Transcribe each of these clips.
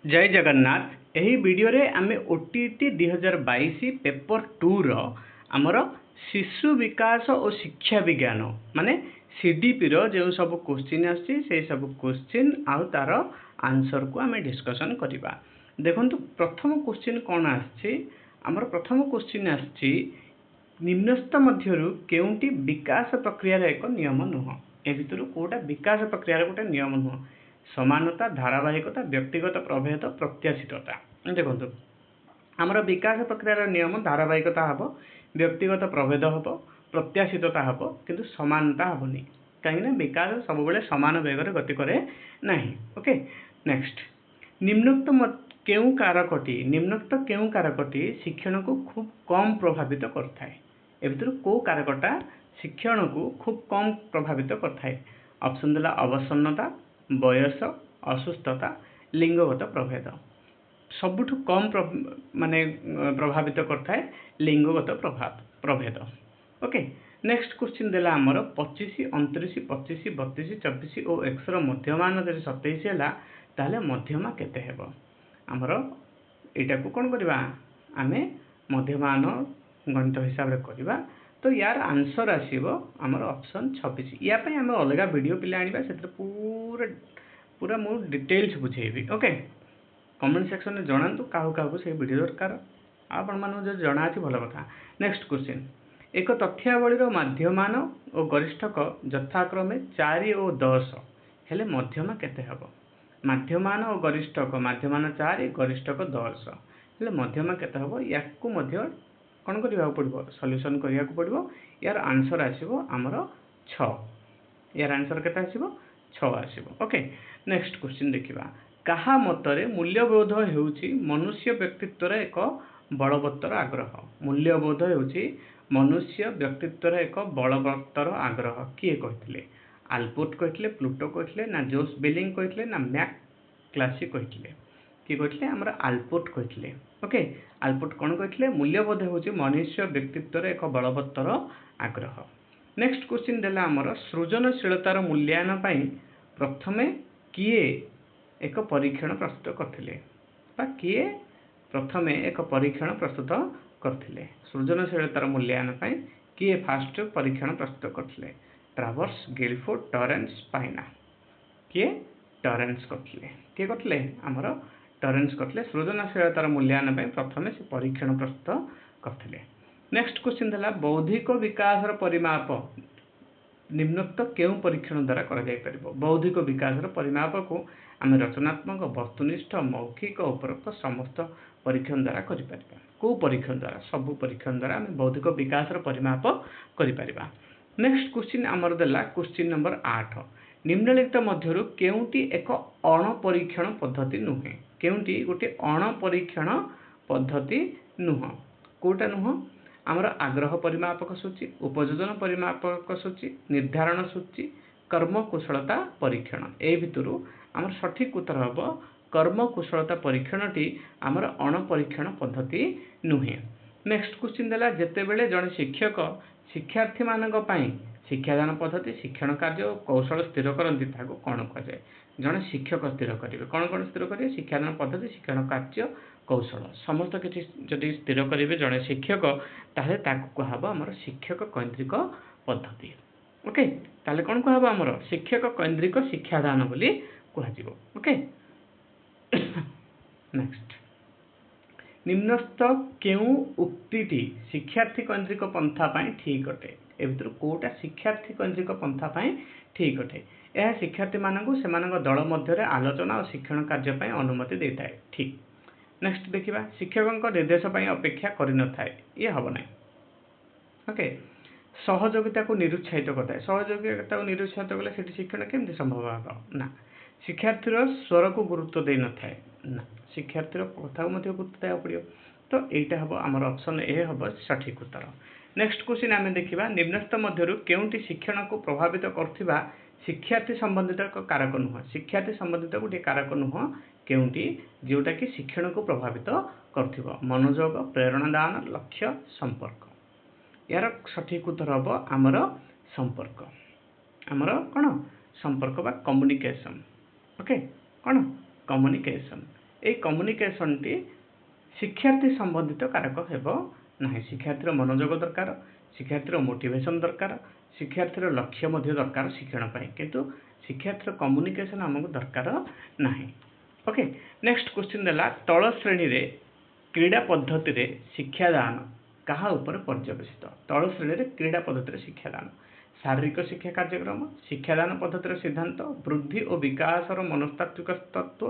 जय जगन्नाथ। यही वीडियो रे आमे ओटीटी 2022 पेपर 2 रो आमर शिशु विकास और शिक्षा विज्ञान माने सीडीपी रो जो सब क्वेश्चन आछि से सब क्वेश्चन आउ तार आंसर को आमे डिस्कशन करिबा। देखंतु प्रथम क्वेश्चन कोन आछि। आमर प्रथम क्वेश्चन आछि निम्नस्थ मध्यरु केउंटी विकास प्रक्रिया रे एक नियम नुह। ए भितरु कोटा विकास प्रक्रिया रे कोटा नियम नुह। समानता धारावाहिकता व्यक्तिगत प्रभेद प्रत्याशितता। देखो आमर विकास प्रक्रिया नियम धारावाहिकता हम व्यक्तिगत प्रभेद हम प्रत्याशितता हम किंतु समानता हेनी कहीं विकास सब बेले सामान वेगर गति करे नहीं। ओके नेक्स्ट निम्नोक्त केउ कारकटी शिक्षण को खूब कम प्रभावित करता है। ए भीतर को कारकटा शिक्षण को खूब कम प्रभावित करता है। ऑप्शन देला अवसन्नता बयस असुस्थता लिंगगत प्रभेद सबुठ कम माने प्रभावित करता है लिंगगत प्रभेद। ओके नेक्स्ट क्वेश्चन देला आमर 25 29 25 32 24 और x रो मध्यमान जदि 27 हैला ताले मध्यमा केते हेबो। आमर एटा को कोन करबा आमे मध्यमान गणित हिसाब रे करबा। तो यार आंसर आसीबो आमर ऑप्शन 26। या पे आमे अलगा वीडियो पिले आनिबा सेत्र पूरा मु डिटेल्स बुझेबी। ओके कमेंट सेक्शन में जणांतु काहू से वीडियो दरकार आपण मानु जो जणा अछि भलो कथा। नेक्स्ट क्वेश्चन एक तथ्यावली रो माध्यमान और गरिष्ठक यथाक्रमे 4 और 10 हेले मध्यमा केते हबो। माध्यमान और गरिष्ठक माध्यमान 4 गरिष्ठक 10 हेले मध्यमा केते हबो। याकू मध्य कोन करिया पड़िबो सॉल्यूशन करिया को पड़िबो। यार आंसर आसीबो हमरो 6। यार आंसर केते आसीबो 6 आसीबो। ओके नेक्स्ट क्वेश्चन देखिबा कहा मतरे मूल्यबोध हेउची मनुष्य व्यक्तित्वर एक बलवत्तर आग्रह। मूल्यबोध हेउची मनुष्य व्यक्तित्वर एक बलवत्तर आग्रह किए कहथिले। आल्पोर्ट कहथिले प्लूटो कहथिले ना जोस बेलिंग कहथिले ना मैक क्लासिक कहथिले। कि कहथिले हमरा आल्पोर्ट कहथिले। ओके आल्पोर्ट कोन कहथिले मूल्यबोध हेउची मनुष्य व्यक्तित्वर एक बलवत्तर आग्रह। नेक्स्ट क्वेश्चन देला हमर सृजनशीलतार मूल्यांकन पई प्रथमे किए एक परीक्षण प्रस्तुत करथिले बा किए प्रथमे एक परीक्षण प्रस्तुत करथिले। सृजनशीलतार मूल्यांकन पई किए फास्ट परीक्षण प्रस्तुत करथिले। ट्रावर्स गिलफोर्ड टरेंस स्पाइना किए टरेंस करथिले। के करथिले हमर टरेंस करथिले सृजनशीलतार मूल्यांकन पई प्रथमे से परीक्षण प्रस्तुत करथिले। नेक्स्ट क्वेश्चन देला बौद्धिक विकास परिमाप निम्नोक्त केउ परीक्षण द्वारा करा जाय परिबो। बौद्धिक विकास परिमाप को आम रचनात्मक वस्तुनिष्ठ मौखिक उपरोक्त समस्त परीक्षण द्वारा करि परिबा। को परीक्षण द्वारा सबु परीक्षण द्वारा आम बौद्धिक विकास परिमाप करि परिबा। नेक्स्ट क्वेश्चन आमर देला क्वेश्चन नंबर 8 निम्नलिखित मध्यरु केउटी एक अण परीक्षण पद्धति नुहे। केउटी गोटे अण परीक्षण पद्धति नुह। कोटा नुह आमर आग्रह परिमापक सूची उपयोजन परिमापक सूची निर्धारण सूची कर्म कुशलता परीक्षण। ए भितरु आमर सठिक उत्तर हबो कर्म कुशलता परीक्षण टी आमर अण परीक्षण पद्धति नुहे। नेक्स्ट क्वेश्चन देला जेते बेले जने शिक्षक शिक्षार्थी मानक पई शिक्षादान पद्धति शिक्षण कार्य और कौशल स्थिर करंती ताको कोन कह जाय। जने शिक्षक स्थिर करिवे कोन स्थिर करिवे शिक्षादान पद्धति शिक्षण कार्य कौशल समस्त किछि जदि स्थिर करिवे जने शिक्षक ताहे ताको कहबो हमर शिक्षक केंद्रिक पद्धति। ओके ताले कोन कहबो हमर शिक्षक केंद्रिक शिक्षादान बोली कहजिवो। ओके नेक्स्ट निम्नस्थ केउ उक्तिटी शिक्षार्थी केंद्रिक पंथा पई ठीक अटे। ए भितर कोटा शिक्षार्थी केंद्रिक पंथा पई ठीक अटे। यह शिक्षार्थी मानकु सेमानक दल मध्य रे आलोचना और शिक्षण कार्य पई अनुमति देताय ठीक। नेक्स्ट देखिबा शिक्षकक निर्देश पई अपेक्षा करि न थाए ये हबो नै। ओके सहयोगिता को निरुत्साहित करता है। सहयोगिता को निरुत्साहित कले सेठी शिक्षण केमति संभव हबो ना। शिक्षार्थीर स्वर को गुरुत्व दे न थाए ना। शिक्षार्थीर कथा को मध्य गुरुत्व देया पड़ियो। तो एटा हबो हमर ऑप्शन ए हबो सठिक उत्तर। नेक्स्ट क्वेश्चन आमे देखिबा निम्नस्थ मध्यरु केउंटी शिक्षण को प्रभावित करथिबा शिक्षार्थी संबंधित एक कारक नुह। शिक्षार्थी संबंधित गोटे कारक नुह केउंटी जोटा कि शिक्षण को प्रभावित करथिबो। मनोयोग प्रेरणादान लक्ष्य संपर्क। यार सठिक उत्तर हबो हमर संपर्क। हमर कोन संपर्क बा कम्युनिकेशन। ओके कोन कम्युनिकेशन এই কମ୍ୟୁନିकेशनटी शिक्षार्थी संबंधित कारक हेबो नाही। शिक्षार्थीर मनोयोग दरकार, शिक्षार्थीर मोटिवेशन दरकार, शिक्षार्थीर लक्ष्य मध्य दरकार शिक्षण पाई, किंतु शिक्षार्थीर कम्युनिकेशन हमको दरकार नाही। ओके, नेक्स्ट क्वेश्चन देला तळ श्रेणी रे क्रीड़ा पद्धति रे शिक्षादान कहा ऊपर पर्यवेसित। तळ श्रेणी रे क्रीड़ा पद्धति रे शिक्षादान शारीरिक शिक्षा कार्यक्रम, शिक्षादान पद्धतिर सिद्धांत, वृद्धि और विकासर मनस्तात्विक तत्व,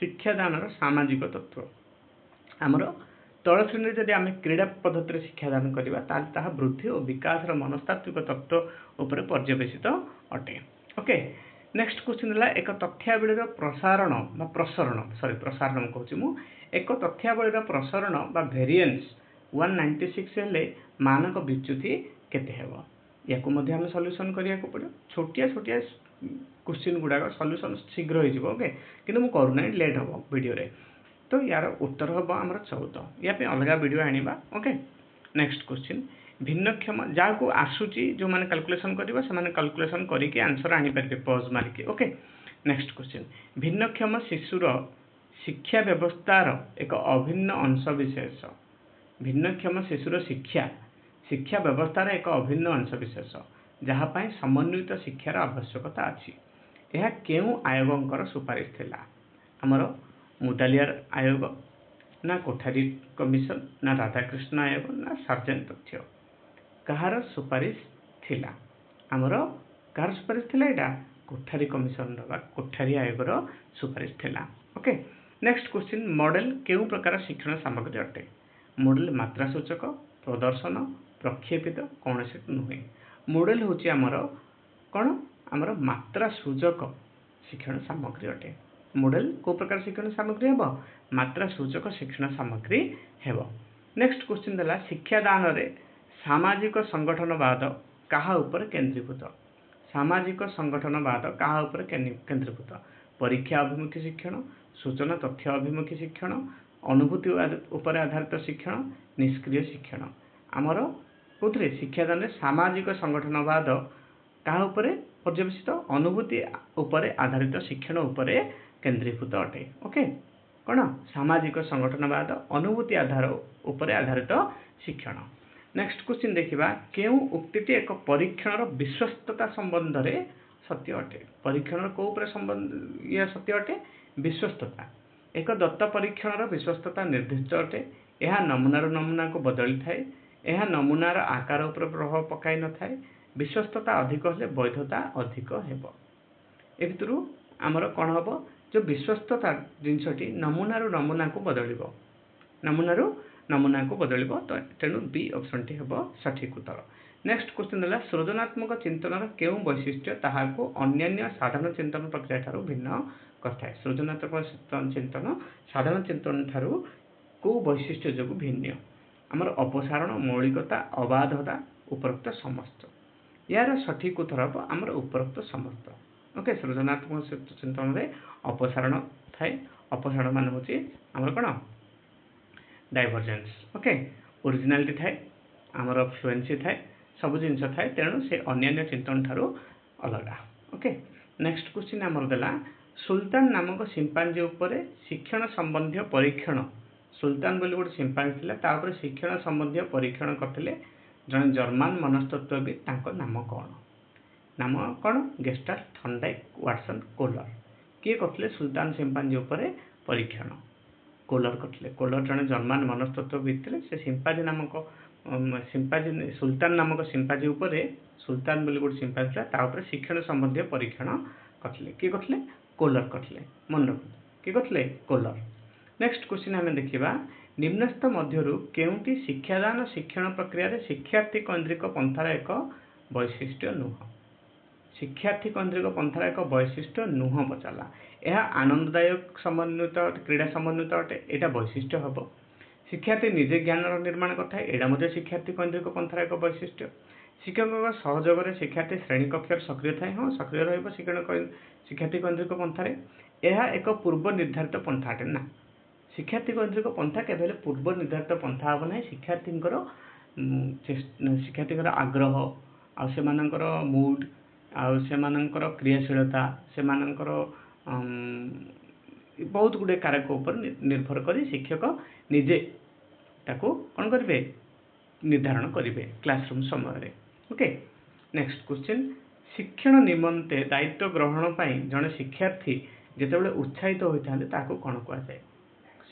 शिक्षादान सामाजिक तत्व। आमर तल श्रेणी जदि आम क्रीड़ा पद्धति शिक्षादान करवा ताहा वृद्धि और विकासर मनस्तात्विक तत्व उपर पर्यवेसित अटे। ओके, नेक्स्ट क्वेश्चन है एक तथ्यावलीर प्रसारण बा प्रसारण कहूँ मु एक तथ्यावलीर प्रसारण बा वेरिएंस 196 हेले मानक विच्युति केते हेबो। याकू मध्य आम सॉल्यूशन करिया को पड़ो। छोटिया छोटिया क्वेश्चन गुड़ाक सॉल्यूशन शीघ्र हो। ओके, किंतु मु करूना लेट हम वीडियो रे। तो यार उत्तर हम आम 14 या अलग वीडियो आनिबा। ओके, नेक्स्ट क्वेश्चन भिन्नक्षम जहाँ को आसूची जो मैंने कैलकुलेशन करिबा से माने कैलकुलेशन करके आंसर आनी पारे पॉज मारिके। ओके, नेक्स्ट क्वेश्चन भिन्नक्षम शिशुर शिक्षा व्यवस्थार एक अभिन्न अंश विशेष। भिन्नक्षम शिशुर शिक्षा व्यवस्थार एक अभिन्न अंश विशेष जहाँ पाई समन्वित शिक्षार आवश्यकता अच्छी। यह केउ आयोगंकर सुपारिश थिला? आमर मुदालियार आयोग ना कोठारी कमिशन ना राधाकृष्ण आयोग ना सार्जेंट तथ्य कहार सुपारिश थिला? आमर कहार सुपारिश थिला? एटा कोठारी कमिशन रा कोठारी आयोगर सुपारिश थिला। ओके, नेक्स्ट क्वेश्चन मॉडल केउ प्रकार शिक्षण सामग्री अटे? मॉडल मात्रा सूचक, प्रदर्शन, प्रक्षेपित कौन से नुहे। मॉडल हूँ आमर कौन आमर मात्रा सूचक शिक्षण सामग्री अटे। मॉडल को प्रकार शिक्षण सामग्री हेबो? मात्रा सूचक शिक्षण सामग्री हेबो। नेक्स्ट क्वेश्चन देला शिक्षादान रे सामाजिक संगठनवाद कहा ऊपर केंद्रीभूत? सामाजिक संगठनवाद कहा ऊपर केंद्रीभूत? परीक्षा अभिमुखी शिक्षण, सूचना तथ्य अभिमुखी शिक्षण, अनुभूति उपर आधारित शिक्षण, निष्क्रिय शिक्षण। आमर कौन शिक्षादान सामाजिक संगठनवाद कहा ऊपर पर्यवेसित? अनुभूति उपर आधारित शिक्षण उपर केंद्रीभूत अटे। ओके, कौन सामाजिक संगठनवाद अनुभूति आधार उपर आधारित शिक्षण। नेक्स्ट क्वेश्चन देखिबा केउ उक्तिटी एक परीक्षण विश्वस्तता संबंध रे सत्य अटे? परीक्षण को ऊपर संबंध या सत्य अटे? विश्वस्तता। एक दत्त परीक्षण विश्वस्तता निर्दिष्ट अटे। यह नमूनार नमूना को बदली थाए। यह नमूनार आकार उपर प्रभाव पकाई न थाए। विश्वस्तता अधिक हेले वैधता अधिक हेबो। ए भितरु आमर कौन हम जो विश्वस्तता जिनसटी नमूनार नमूना को बदलिबो, नमूनार नमूना को बदलिबो। तो तेणु बी ऑप्शन टी हेबो सठिक उत्तर। नेक्स्ट क्वेश्चन है सृजनात्मक चिंतनर केउ वैशिष्ट्य ताहाको अन्यान्य साधारण चिंतन प्रक्रिया ठारू भिन्न करथाय? सृजनात्मक चिंतन साधारण चिंतन ठारू को वैशिष्ट्य जो भिन्न? आमर अपसारण, मौलिकता, अबाधता, उपरोक्त समस्त। यार सठिक उत्तर हम आमर उपरोक्त समस्त। ओके, सृजनात्मक चिंतन रे अपसारण थाए। अपसारण मान हूँ आमर कौन डाइवर्जेंस। ओके, ओरिजिनालिटी थाए, आमर फ्लुएंसी थाए, सब जिनस थाए। तेणु से अन्य चिंतन ठारू अलग। ओके, नेक्स्ट क्वेश्चन आमर देला सुल्तान नामक सिंपांजी उपर शिक्षण संबंधी परीक्षण। सुल्तान बोली गोटे सिंपांजी थिला, ता उपर शिक्षण संबंधी परीक्षण करथिले जन जर्मान मनस्तत्वविद। तांको नाम कौन? नाम कौन? Gestalt, Thorndike, Watson, Kohler. किए करथिले सुल्तान सिंपांजी उपर परीक्षण? कोलर करथिले। कोलर जन जर्मान मनस्तत्वविद थिले। से सिंपांजी नामक सिंपांजी सुल्तान नामक सिंपांजी उपर सुल्तान बोली गोटे सिंपांजी थिला, ता उपर शिक्षण संबंधी परीक्षण करथिले। किए करथिले? कोलर करथिले। मन रख किए करथिले? कोलर। नेक्स्ट क्वेश्चन आम देखा निम्नस्थ मध्यरु केउंटी शिक्षादान शिक्षण प्रक्रिया रे शिक्षार्थी केन्द्रिक पंथार एक वैशिष्ट्य नुह? शिक्षार्थी केन्द्रिक पंथार एक वैशिष्ट्य नुह पचारा। यह आनंददायक समन्वित क्रीड़ा समन्वित अटे। यहाँ वैशिष्ट्य हम शिक्षार्थी निजे ज्ञान निर्माण करता है। यहाँ शिक्षार्थी केन्द्रिक पंथार एक वैशिष्ट्य। शिक्षक सहयोग में शिक्षार्थी श्रेणी कक्ष सक्रिय थाए। हाँ, सक्रिय शिक्षार्थी केन्द्रिक पंथार। यह एक पूर्व निर्धारित पंथा अटे ना। शिक्षार्थी केन्द्रिक पंथा केवल पूर्व निर्धारित पंथा हम ना। शिक्षार्थी आग्रह आर मूड आर क्रियाशीलता से बहुत गुड़े कारक ऊपर निर्भर करी शिक्षक निजे ताको कौन करेंगे निर्धारण करेंगे क्लासरूम समय। ओके नेक्स्ट क्वेश्चन शिक्षण निमंते दायित्व ग्रहण पर जड़े शिक्षार्थी जितेबाला उत्साहित होता है कौन कहुए।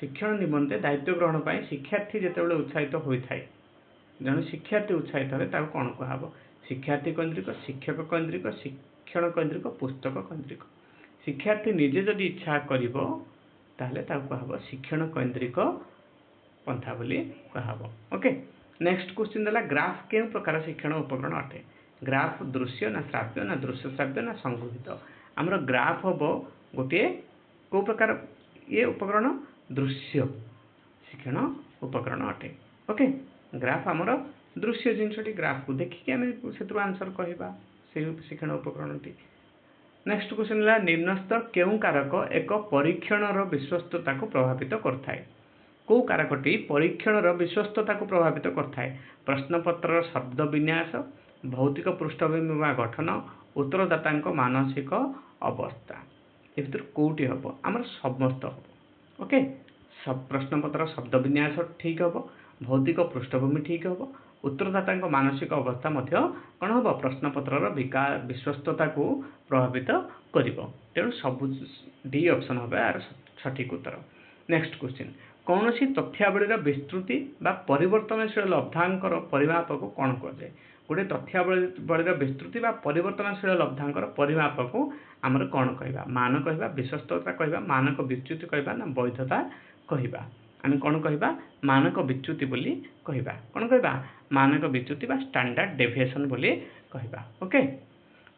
शिक्षण निमंते दायित्व ग्रहण पर शिक्षार्थी जितेबाला उत्साहित होता है जड़े शिक्षार्थी उत्साहित है कौन कहब। शिक्षार्थी केन्द्रिक शिक्षक केन्द्रिक शिक्षण केन्द्रिक पुस्तक केन्द्रिक। शिक्षार्थी निजे जदि इच्छा करिवो ताहले ताको कहब शिक्षण केन्द्रिक पंथा बोली कहब। ओके नेक्स्ट क्वेश्चन देला ग्राफ केउ प्रकार शिक्षण उपकरण अटे। ग्राफ दृश्य ना श्राव्य ना दृश्य श्राव्य ना संगृहित। आमर ग्राफ हम गोटे को प्रकार ये उपकरण दृश्य शिक्षण उपकरण अटे। ओके ग्राफ आमर दृश्य जिनसटी ग्राफ को देखिए आम से आंसर कहवा से शिक्षण उपकरण। नेक्स्ट क्वेश्चन है निम्नस्थ केउ कारक एक परीक्षण विश्वस्तता को प्रभावित करथाय। को कारकटी परीक्षण विश्वस्तता को प्रभावित करथाय। प्रश्नपत्र शब्द विन्यास भौतिक पृष्ठभूमि वा गठन उत्तरदाता मानसिक अवस्था ए भर कौटी हम आमर समस्त हम। ओके सब प्रश्नपत्र शब्द विन्यास ठीक हम भौतिक पृष्ठभूमि ठीक हम उत्तरदाता मानसिक अवस्था कौन हम प्रश्नपत्र विश्वस्तता को प्रभावित कर। तेणु सब डी ऑप्शन हम यार सठिक उत्तर। नेक्स्ट क्वेश्चन कौन सी तथ्यावलीर विस्तृति बा परिवर्तनशील लब्धांकर परिमाप को कौन कहुए। गोटे तथ्यावलीर विस्तृति बा परिवर्तनशील लब्धांकर परिमाप को आमर कौन कहवा। मान कहवा विश्वस्तता कहवा मानक विच्युति कहवा ना वैधता कहवा। आम कौन कहवा मानक विच्युति बोली कहवा। कौन कहवा मानक विच्युति बा स्टैंडर्ड डेविएशन बोली कहवा। ओके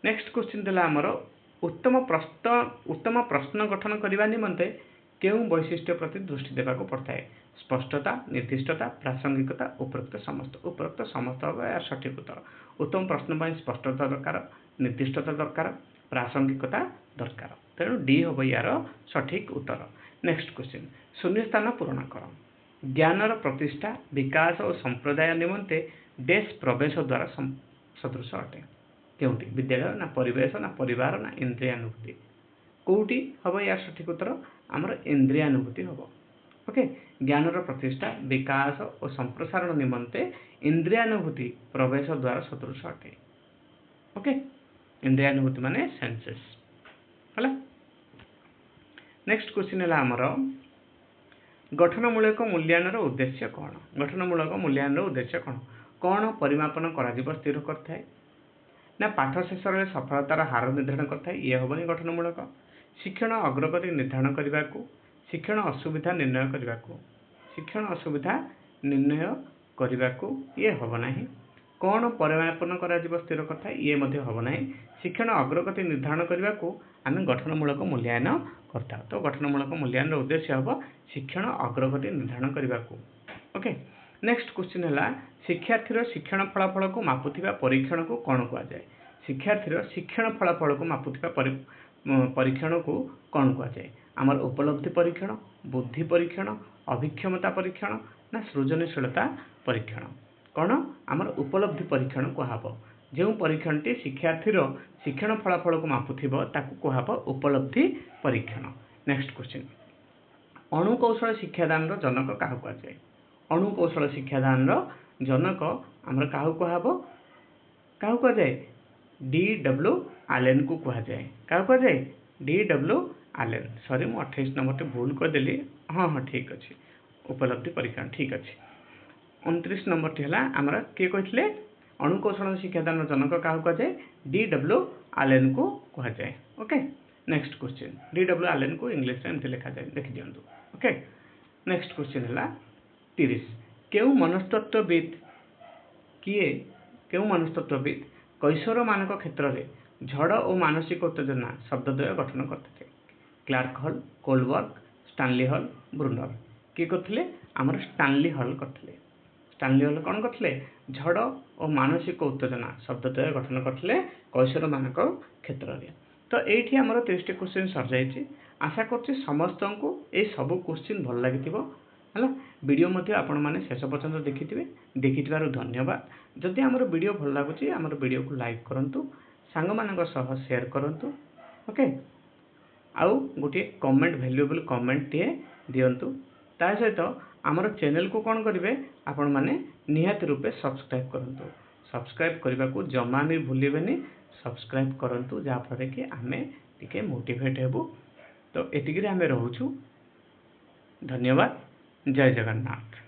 नेक्स्ट क्वेश्चन देला आमर उत्तम प्रश्न गठन करने निमंते केउ वैशिष्ट्य प्रति दृष्टि देवा पड़ता है। स्पष्टता निर्दिष्टता प्रासंगिकता उपरोक्त समस्त हम या सठिक उत्तर। उत्तम प्रश्न पर स्पष्टता दरकार निर्दिष्टता दरकार प्रासंगिकता दरकार तेणु डी हम यार सठिक उत्तर। नेक्स्ट क्वेश्चन शून्य स्थान पूरण कर। ज्ञानर प्रतिष्ठा विकास और संप्रदाय निमंते देश प्रवेश द्वारा सदृश अटे। केउटी विद्यालय ना परिवेश ना परिवार ना इंद्रियानुभूति कौटी हम यार सठिक उत्तर आमर इंद्रियानुभूति हम। ओके ज्ञानर प्रतिष्ठा विकास और संप्रसारण निमंते इंद्रियानुभूति प्रवेश द्वारा सदृश अटे। ओके इंद्रियानुभूति माने सेंसेस है। नेक्स्ट क्वेश्चन है आमर गठनमूलक मूल्यांकन उद्देश्य कौन। गठनमूलक मूल्यांकन उद्देश्य कौन कौन परिमापन कर स्थिर करता ना पाठ शेष सफलतार हार निर्धारण करता ये हेनी गठनमूलक। शिक्षण अग्रगति निर्धारण करने को शिक्षण असुविधा निर्णय करने को शिक्षण असुविधा निर्णय करने को ये हम ना। कौन परिमापन कर स्थिर करता ये हम ना। शिक्षण अग्रगति निर्धारण करने को आम गठनमूलक मूल्यांकन करता। तो गठनमूलक मूल्यांकन उद्देश्य हम शिक्षण अग्रगति निर्धारण करने को। ओके नेक्स्ट क्वेश्चन है शिक्षार्थीर शिक्षण फलाफल को मापुवा परीक्षण को कौन कहुए। शिक्षार्थीर शिक्षण फलाफल को मापुवा परीक्षण को कौन कहुए। आमर उपलब्धि परीक्षण बुद्धि परीक्षण अभिक्षमता परीक्षण ना सृजनशीलता परीक्षण कौन आमर उपलब्धि परीक्षण कहब। जो परीक्षणटी शिक्षार्थीर शिक्षण फलाफल को मापुथिबो ताकू कहब उपलब्धि परीक्षण। नेक्स्ट क्वेश्चन अणुकौशल शिक्षादान जनक क्या कहुए। अणुकौशल शिक्षादान जनक आमर क्या कहुए D.W. आलेन को कहुए। क्या कहुए D.W. आलेन। सॉरी मु 28 नंबर भूल करदेली। हाँ हाँ ठीक अच्छे उपलब्धि परीक्षण ठीक अच्छे। 29 नंबर है आमर किए कहते अणुकौशल शिक्षादान जनक क्या कहुए D.W. आलेन को कहुए। Okay next question D.W. Allen को इंग्लिश में एमती लिखा जाए देखी दिंतु। ओके नेक्स्ट क्वेश्चन है 30 केउ मनस्तत्वविद किए केउ मनस्तत्वविद कैशोर मानक क्षेत्र में झड़ और मानसिक उत्तेजना शब्दद्वय गठन करते। क्लार्क हल कोलबर्ग स्टानली हल ब्रुनर किए करते आमर स्टानली हल करते। स्टानली हल कौन करते झड़ और मानसिक उत्तेजना शब्दद्वय गठन करते कैशोर मानक क्षेत्र में। तो ये आमर 30 क्वेश्चन सर जाइए। आशा कर समस्त को ये सब क्वेश्चन भल लगी है। वीडियो मध्य आपण मैंने शेष पर्यंत देखिथिबारु धन्यवाद। जदि आमर वीडियो भल लगुच आमर वीडियो को लाइक करंतु सांग मानक सह शेयर करंतु। ओके आउ गोटे कमेंट वैल्यूएबल कमेंट टे दियंतु ता सहित आमर चैनल को कौन करेंगे आपण मैंने निहाती रूपे सब्सक्राइब करंतु सब्सक्राइब करने को जमा भी भूलिबेनी सब्सक्राइब करंतु जहाँफल कि आम टिके मोटिवेट हेबु तो एतिक आम रोचु धन्यवाद जय जगन्नाथ।